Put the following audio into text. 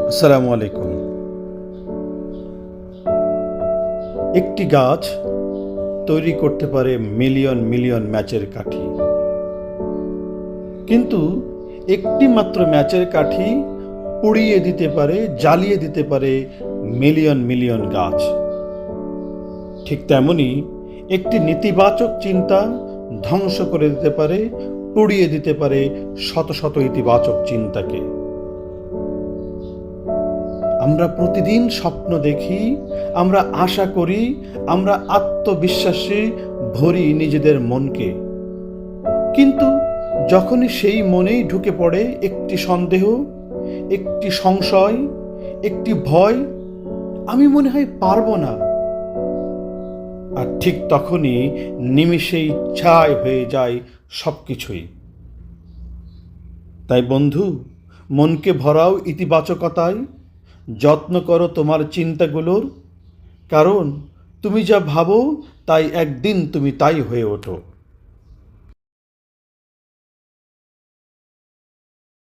আসসালামু আলাইকুম। একটি গাছ তৈরি করতে পারে মিলিয়ন মিলিয়ন ম্যাচের কাঠি, কিন্তু একটি মাত্র ম্যাচের কাঠি পুড়িয়ে দিতে পারে, জ্বালিয়ে দিতে পারে মিলিয়ন মিলিয়ন গাছ। ঠিক তেমনি একটি নেতিবাচক চিন্তা ধ্বংস করে দিতে পারে, পুড়িয়ে দিতে পারে শত শত ইতিবাচক চিন্তাকে। আমরা প্রতিদিন স্বপ্ন দেখি, আমরা আশা করি, আমরা আত্মবিশ্বাসে ভরি নিজেদের মনকে, কিন্তু যখনই সেই মনেই ঢুকে পড়ে একটি সন্দেহ, একটি সংশয়, একটি ভয়, আমি মনে হয় পারবো না, আর ঠিক তখনই নিমিষেই ছাই হয়ে যায় সব কিছুই। তাই বন্ধু, মনকে ভরাও ইতিবাচকতায়, যত্ন করো তোমার চিন্তাগুলোর, কারণ তুমি যা ভাবো তাই একদিন তুমি তাই হয়ে ওঠো।